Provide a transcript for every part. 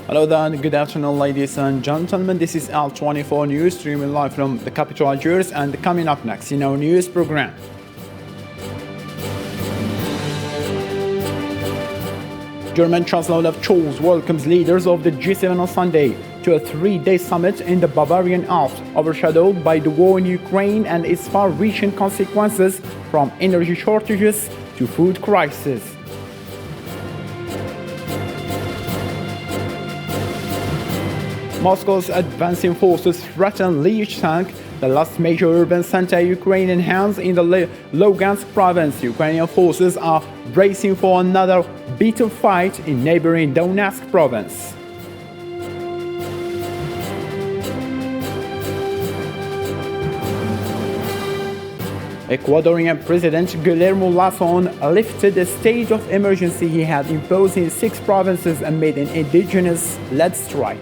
Hello there, good afternoon ladies and gentlemen, this is Al24 News, streaming live from the capital Algiers, and coming up next in our news program. German Chancellor Olaf Scholz welcomes leaders of the G7 on Sunday to a three-day summit in the Bavarian Alps, overshadowed by the war in Ukraine and its far-reaching consequences from energy shortages to food crisis. Moscow's advancing forces threaten Lysychansk, the last major urban center Ukrainian hands in the Lugansk province. Ukrainian forces are bracing for another bitter fight in neighboring Donetsk province. Ecuadorian President Guillermo Lasso lifted the state of emergency he had imposed in 6 provinces amid an indigenous-led strike.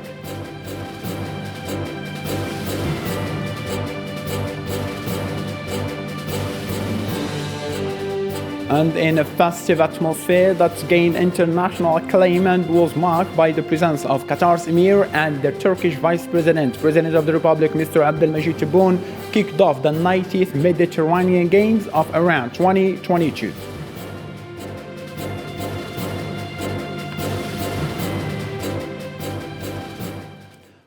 And in a festive atmosphere that gained international acclaim and was marked by the presence of Qatar's Emir and the Turkish Vice President of the Republic, Mr. Abdelmajid Tebboune, kicked off the 90th Mediterranean Games of Iran 2022.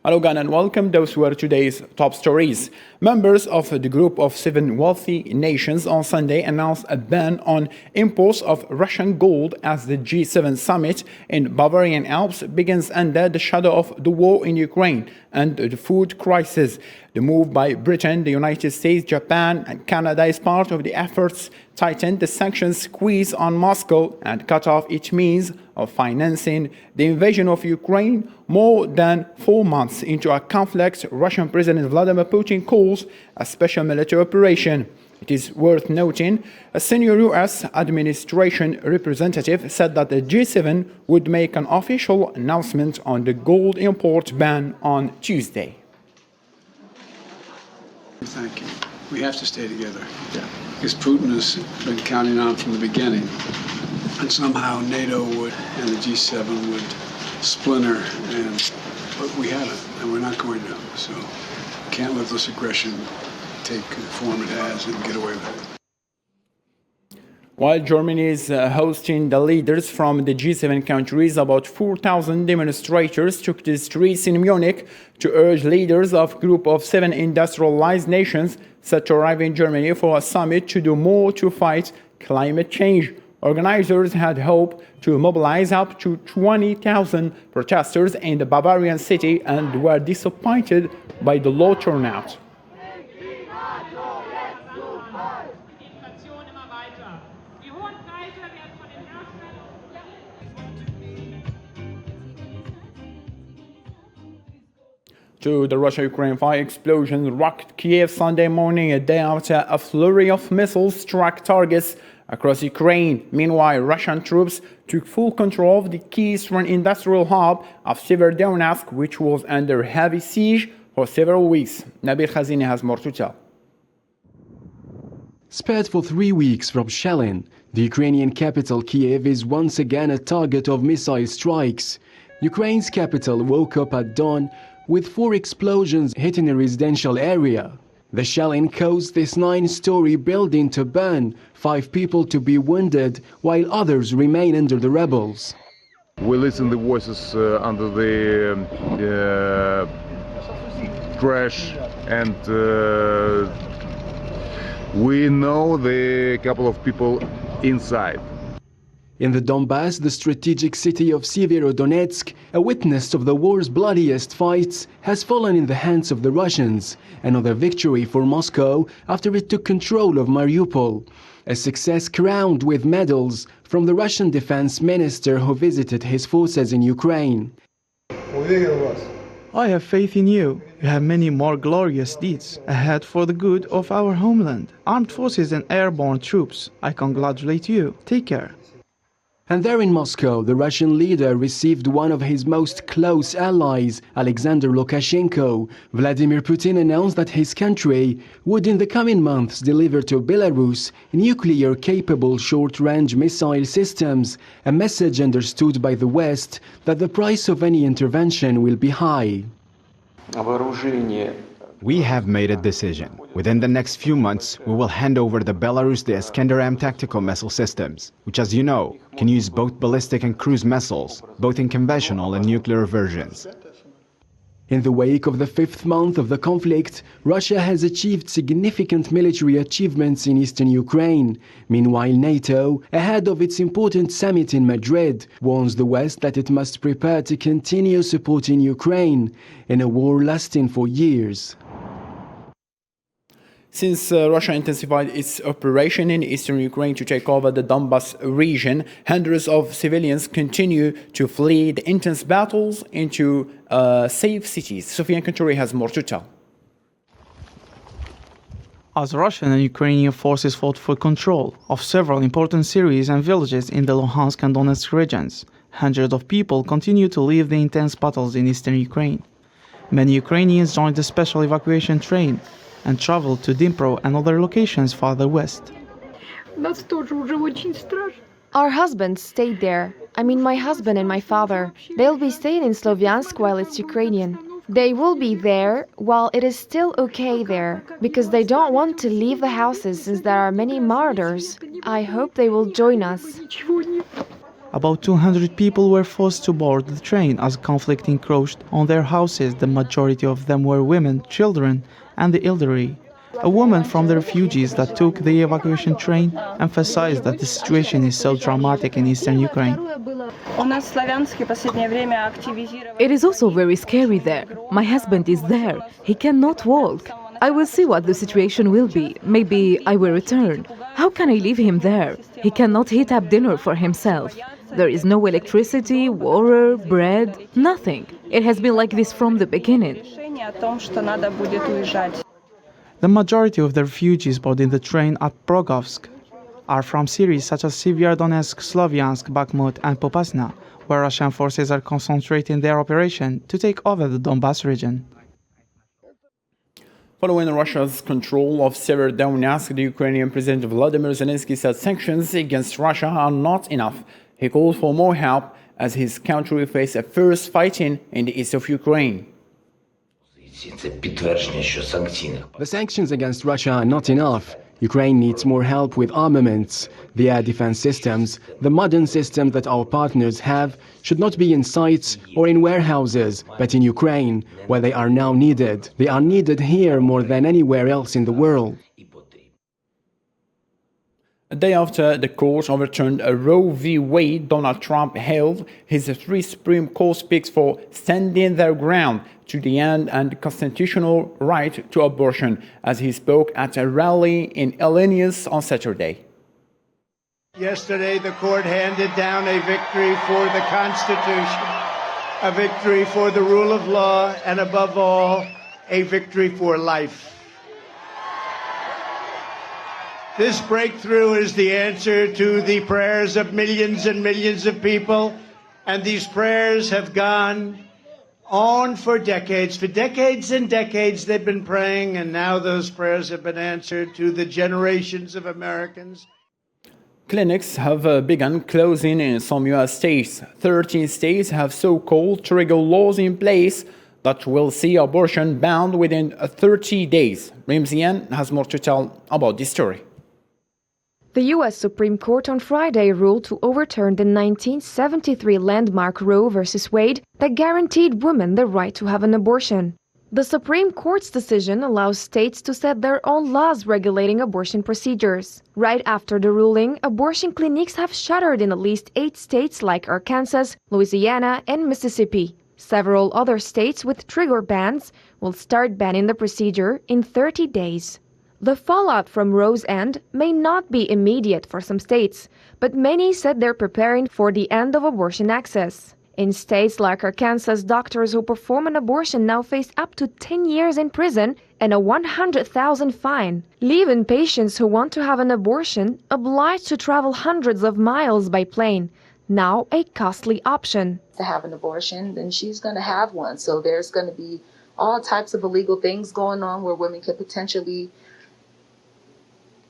Hello again and welcome. Those were today's top stories. Members of the group of 7 wealthy nations on Sunday announced a ban on imports of Russian gold as the G7 summit in Bavarian Alps begins under the shadow of the war in Ukraine and the food crisis. The move by Britain, the United States, Japan and Canada is part of the efforts to tighten the sanctions squeeze on Moscow and cut off its means of financing the invasion of Ukraine. More than 4 months into a conflict, Russian President Vladimir Putin calls a special military operation. It is worth noting, a senior US administration representative said that the G7 would make an official announcement on the gold import ban on Tuesday. Thank you. We have to stay together. Yeah. Because Putin has been counting on from the beginning. And somehow NATO and the G7 would splinter, but we haven't, and we're not going to. So we can't let this aggression take the form it has and get away with it. While Germany is hosting the leaders from the G7 countries, about 4,000 demonstrators took the streets in Munich to urge leaders of a group of 7 industrialized nations set to arrive in Germany for a summit to do more to fight climate change. Organizers had hoped to mobilize up to 20,000 protesters in the Bavarian city and were disappointed by the low turnout. To the Russia-Ukraine fire, explosions rocked Kiev Sunday morning, a day after a flurry of missiles struck targets across Ukraine. Meanwhile, Russian troops took full control of the key eastern industrial hub of Severodonetsk, which was under heavy siege for several weeks. Nabil Khazini has more to tell. Spared for 3 weeks from shelling, the Ukrainian capital Kiev is once again a target of missile strikes. Ukraine's capital woke up at dawn with 4 explosions hitting a residential area. The shelling caused this 9-story building to burn, 5 people to be wounded, while others remain under the rebels. We listen the voices under the crash, and we know the couple of people inside. In the Donbass, the strategic city of Severodonetsk, a witness of the war's bloodiest fights, has fallen in the hands of the Russians. Another victory for Moscow after it took control of Mariupol. A success crowned with medals from the Russian defense minister who visited his forces in Ukraine. I have faith in you. You have many more glorious deeds ahead for the good of our homeland. Armed forces and airborne troops, I congratulate you. Take care. And there in Moscow, the Russian leader received one of his most close allies, Alexander Lukashenko. Vladimir Putin announced that his country would in the coming months deliver to Belarus nuclear-capable short-range missile systems, a message understood by the West that the price of any intervention will be high. We have made a decision. Within the next few months, we will hand over the Belarus the Iskander-M tactical missile systems, which, as you know, can use both ballistic and cruise missiles, both in conventional and nuclear versions. In the wake of the fifth month of the conflict, Russia has achieved significant military achievements in eastern Ukraine. Meanwhile, NATO, ahead of its important summit in Madrid, warns the West that it must prepare to continue supporting Ukraine in a war lasting for years. Since Russia intensified its operation in eastern Ukraine to take over the Donbas region, hundreds of civilians continue to flee the intense battles into safe cities. Sofiane Kanturi has more to tell. As Russian and Ukrainian forces fought for control of several important cities and villages in the Luhansk and Donetsk regions, hundreds of people continue to leave the intense battles in eastern Ukraine. Many Ukrainians joined the special evacuation train and traveled to Dnipro and other locations farther west. Our husbands stayed there. I mean my husband and my father. They'll be staying in Sloviansk while it's Ukrainian. They will be there while it is still okay there, because they don't want to leave the houses since there are many martyrs. I hope they will join us. About 200 people were forced to board the train as conflict encroached on their houses. The majority of them were women, children, and the elderly. A woman from the refugees that took the evacuation train emphasized that the situation is so dramatic in eastern Ukraine. It is also very scary there. My husband is there. He cannot walk. I will see what the situation will be. Maybe I will return. How can I leave him there? He cannot heat up dinner for himself. There is no electricity, water, bread, nothing. It has been like this from the beginning. The majority of the refugees boarding the train at Progovsk are from cities such as Severodonetsk, Sloviansk, Bakhmut, and Popasna, where Russian forces are concentrating their operation to take over the Donbas region. Following Russia's control of Severodonetsk, the Ukrainian President Volodymyr Zelensky said sanctions against Russia are not enough. He called for more help as his country faces a fierce fighting in the east of Ukraine. The sanctions against Russia are not enough. Ukraine needs more help with armaments. The air defense systems, the modern systems that our partners have, should not be in sites or in warehouses, but in Ukraine, where they are now needed. They are needed here more than anywhere else in the world. A day after the court overturned a Roe v. Wade, Donald Trump hailed his three Supreme Court picks for standing their ground to the end and constitutional right to abortion as he spoke at a rally in Illinois on Saturday. Yesterday, the court handed down a victory for the Constitution, a victory for the rule of law, and above all, a victory for life. This breakthrough is the answer to the prayers of millions and millions of people, and these prayers have gone on for decades. For decades and decades they've been praying, and now those prayers have been answered to the generations of Americans. Clinics have begun closing in some U.S. states. 13 states have so-called trigger laws in place that will see abortion banned within 30 days. Rimzian has more to tell about this story. The U.S. Supreme Court on Friday ruled to overturn the 1973 landmark Roe v. Wade that guaranteed women the right to have an abortion. The Supreme Court's decision allows states to set their own laws regulating abortion procedures. Right after the ruling, abortion clinics have shuttered in at least 8 states like Arkansas, Louisiana, and Mississippi. Several other states with trigger bans will start banning the procedure in 30 days. The fallout from Roe's end may not be immediate for some states, but many said they're preparing for the end of abortion access. In states like Arkansas, doctors who perform an abortion now face up to 10 years in prison and a $100,000 fine, leaving patients who want to have an abortion obliged to travel hundreds of miles by plane. now a costly option. To have an abortion, then she's going to have one. So there's going to be all types of illegal things going on where women could potentially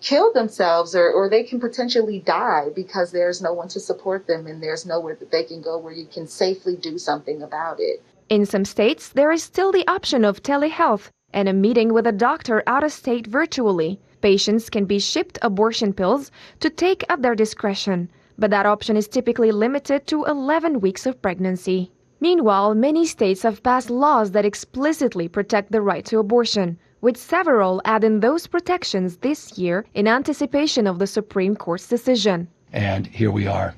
kill themselves or they can potentially die because there's no one to support them and there's nowhere that they can go where you can safely do something about it. In some states, there is still the option of telehealth and a meeting with a doctor out of state virtually. Patients can be shipped abortion pills to take at their discretion, but that option is typically limited to 11 weeks of pregnancy. Meanwhile, many states have passed laws that explicitly protect the right to abortion, with several adding those protections this year in anticipation of the Supreme Court's decision. And here we are,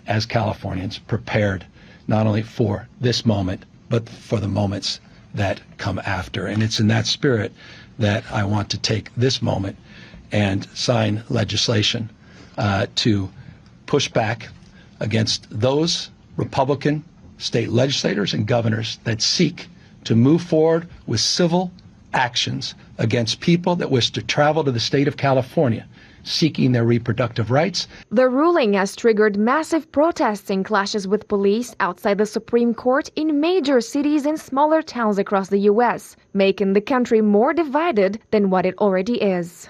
as Californians, prepared not only for this moment, but for the moments that come after. And it's in that spirit that I want to take this moment and sign legislation to push back against those Republican state legislators and governors that seek to move forward with civil actions against people that wish to travel to the state of California seeking their reproductive rights. The ruling has triggered massive protests and clashes with police outside the Supreme Court in major cities and smaller towns across the U.S., making the country more divided than what it already is.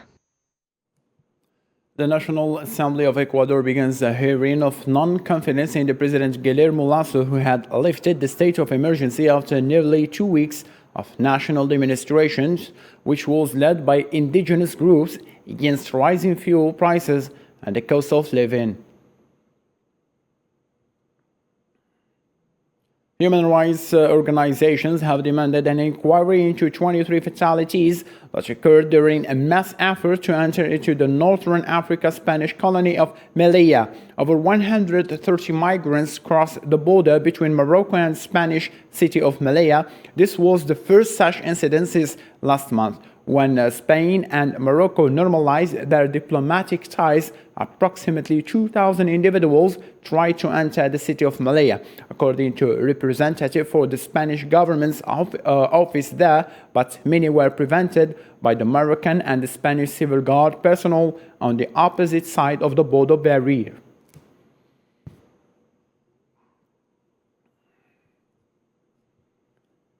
The National Assembly of Ecuador begins a hearing of non-confidence in the President Guillermo Lasso, who had lifted the state of emergency after nearly 2 weeks of national demonstrations, which was led by indigenous groups against rising fuel prices and the cost of living. Human rights organizations have demanded an inquiry into 23 fatalities that occurred during a mass effort to enter into the northern Africa Spanish colony of Melilla. Over 130 migrants crossed the border between Morocco and Spanish city of Melilla. This was the first such incident since last month, when Spain and Morocco normalized their diplomatic ties. Approximately 2,000 individuals tried to enter the city of Melilla, according to a representative for the Spanish government's office there, but many were prevented by the Moroccan and the Spanish civil guard personnel on the opposite side of the border barrier.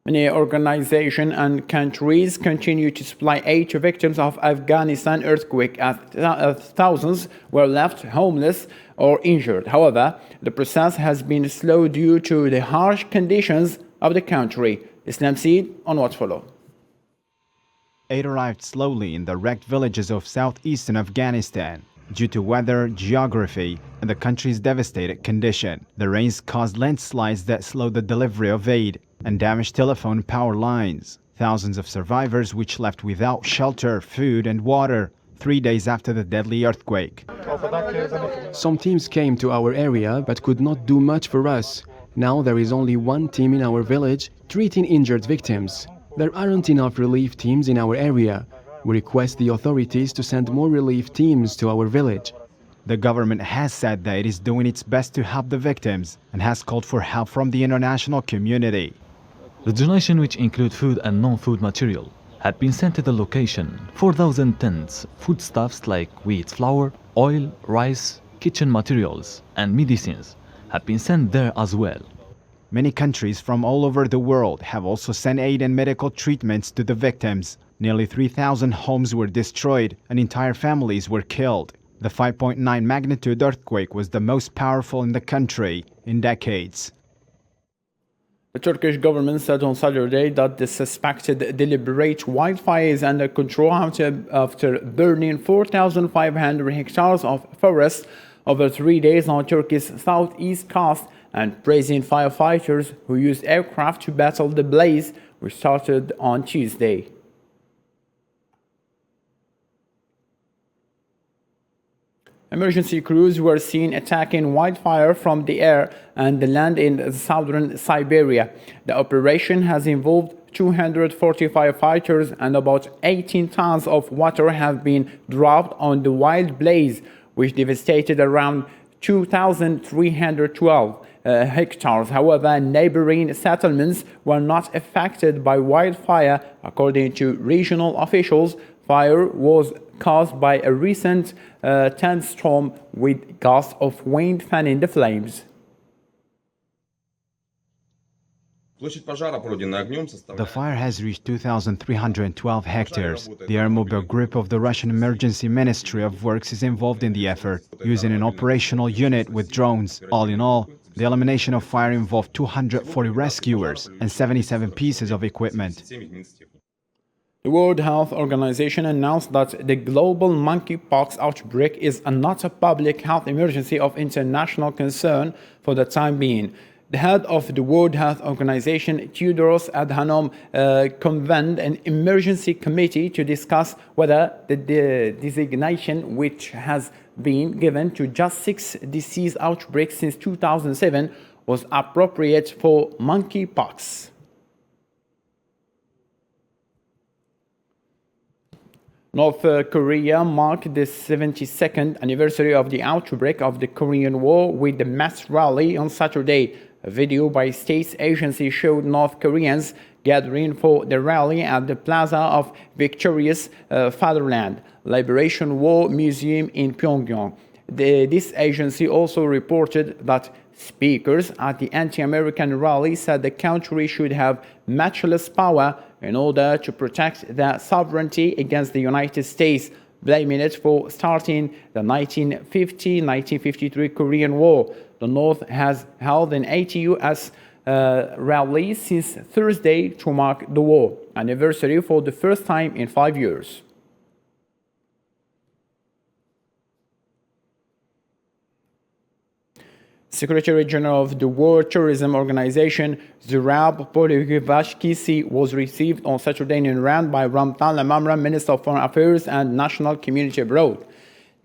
Many organizations and countries continue to supply aid to victims of Afghanistan earthquake as thousands were left homeless or injured. However, the process has been slow due to the harsh conditions of the country. Islam Seed on what follow. Aid arrived slowly in the wrecked villages of southeastern Afghanistan due to weather, geography, and the country's devastated condition. The rains caused landslides that slowed the delivery of aid and damaged telephone power lines. Thousands of survivors which left without shelter, food, and water 3 days after the deadly earthquake. Some teams came to our area but could not do much for us. Now there is only one team in our village treating injured victims. There aren't enough relief teams in our area. We request the authorities to send more relief teams to our village. The government has said that it is doing its best to help the victims and has called for help from the international community. The donation, which include food and non-food material, had been sent to the location. 4,000 tons, foodstuffs like wheat flour, oil, rice, kitchen materials, and medicines have been sent there as well. Many countries from all over the world have also sent aid and medical treatments to the victims. Nearly 3,000 homes were destroyed and entire families were killed. The 5.9 magnitude earthquake was the most powerful in the country in decades. The Turkish government said on Saturday that the suspected deliberate wildfire is under control after burning 4,500 hectares of forest over 3 days on Turkey's southeast coast, and praising firefighters who used aircraft to battle the blaze, which started on Tuesday. Emergency crews were seen attacking wildfire from the air and the land in southern Siberia. The operation has involved 245 fighters, and about 18 tons of water have been dropped on the wild blaze, which devastated around 2,312 hectares. However, neighboring settlements were not affected by wildfire. According to regional officials, fire was caused by a recent thunderstorm with gusts of wind fanning the flames. The fire has reached 2,312 hectares. The airmobile group of the Russian Emergency Ministry of Works is involved in the effort, using an operational unit with drones. All in all, the elimination of fire involved 240 rescuers and 77 pieces of equipment. The World Health Organization announced that the global monkeypox outbreak is not a public health emergency of international concern for the time being. The head of the World Health Organization, Tedros Adhanom, convened an emergency committee to discuss whether the designation, which has been given to just 6 disease outbreaks since 2007, was appropriate for monkeypox. North Korea marked the 72nd anniversary of the outbreak of the Korean War with the mass rally on Saturday. A video by state agency showed North Koreans gathering for the rally at the Plaza of Victorious Fatherland Liberation War Museum in Pyongyang. This agency also reported that speakers at the anti-American rally said the country should have matchless power in order to protect their sovereignty against the United States, blaming it for starting the 1950-1953 Korean War. The North has held an ATU-S rally since Thursday to mark the war anniversary for the first time in 5 years. Secretary General of the World Tourism Organization, Zurab Polygvashkisi, was received on Saturday in Iran by Ramtan Lamamra, Minister of Foreign Affairs and National Community Abroad.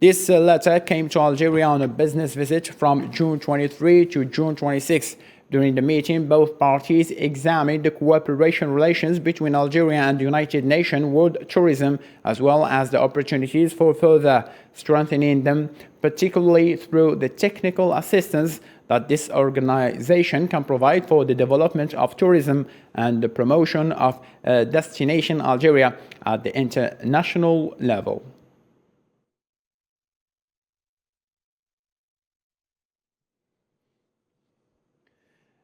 This letter came to Algeria on a business visit from June 23 to June 26. During the meeting, both parties examined the cooperation relations between Algeria and the United Nations World Tourism, as well as the opportunities for further strengthening them, particularly through the technical assistance that this organization can provide for the development of tourism and the promotion of destination Algeria at the international level.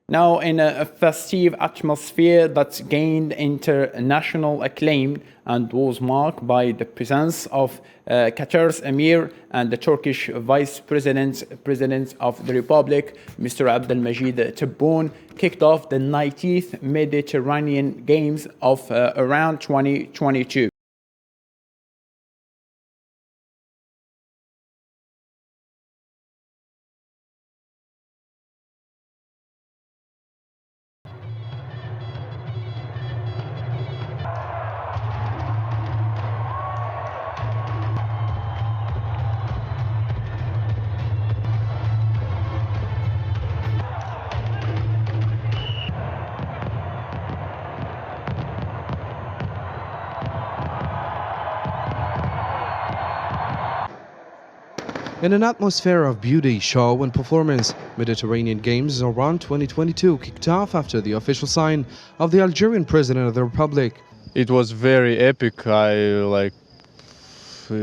Now, in a festive atmosphere that gained international acclaim and was marked by the presence of Qatar's Emir and the Turkish Vice President of the Republic, Mr. Abdelmajid Tebboune, kicked off the 19th Mediterranean Games of around 2022. In an atmosphere of beauty, show and performance, Mediterranean Games around 2022 kicked off after the official sign of the Algerian President of the Republic. It was very epic. It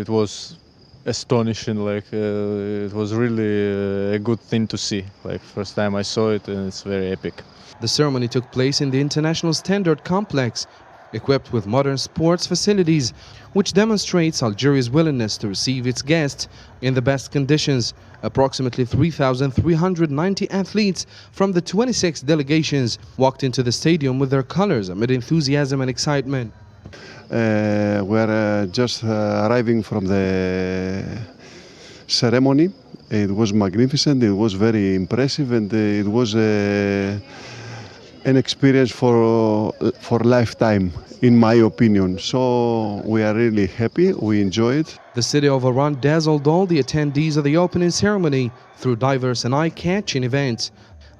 was astonishing. It was really a good thing to see. First time I saw it, and it's very epic. The ceremony took place in the International Standard Complex, equipped with modern sports facilities, which demonstrates Algeria's willingness to receive its guests in the best conditions. Approximately 3,390 athletes from the 26 delegations walked into the stadium with their colors amid enthusiasm and excitement. We're just arriving from the ceremony. It was magnificent, it was very impressive, and it was an experience for lifetime, in my opinion. So we are really happy, we enjoy it. The city of Oran dazzled all the attendees of the opening ceremony through diverse and eye-catching events.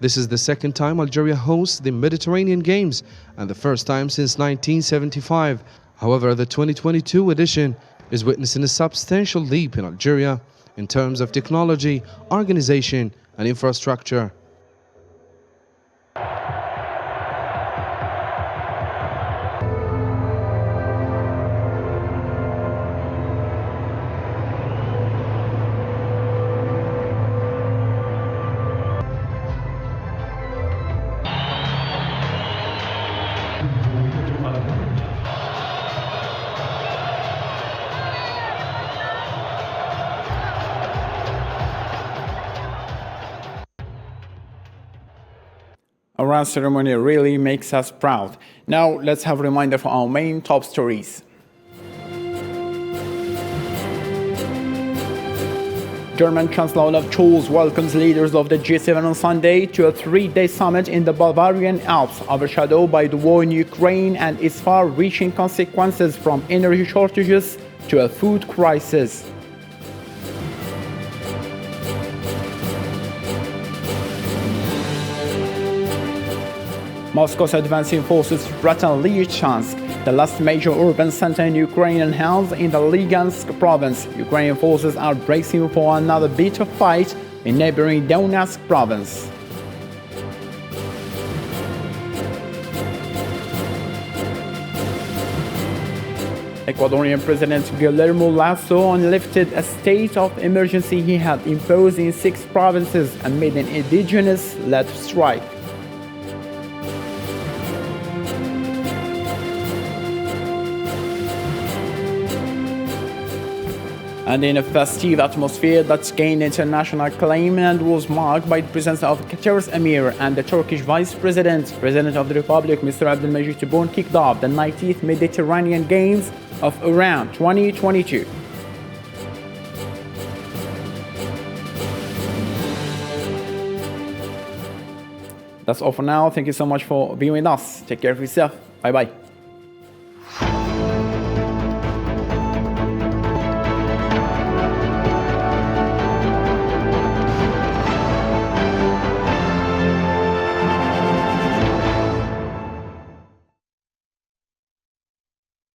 This is the second time Algeria hosts the Mediterranean Games and the first time since 1975. However, the 2022 edition is witnessing a substantial leap in Algeria in terms of technology, organization, and infrastructure. grand ceremony really makes us proud. Now let's have a reminder for our main top stories. German Chancellor Olaf Scholz welcomes leaders of the G7 on Sunday to a 3-day summit in the Bavarian Alps, overshadowed by the war in Ukraine and its far-reaching consequences from energy shortages to a food crisis. Moscow's advancing forces threaten Lysychansk, the last major urban center in Ukrainian hands in the Lugansk province. Ukrainian forces are bracing for another bitter fight in neighboring Donetsk province. Ecuadorian President Guillermo Lasso lifted a state of emergency he had imposed in 6 provinces amid an indigenous-led strike. And in a festive atmosphere that gained international acclaim and was marked by the presence of Qatar's Emir and the Turkish Vice President of the Republic, Mr. Abdelmajid Tebboune, kicked off the 19th Mediterranean Games of Iran 2022. That's all for now. Thank you so much for being with us. Take care of yourself. Bye-bye.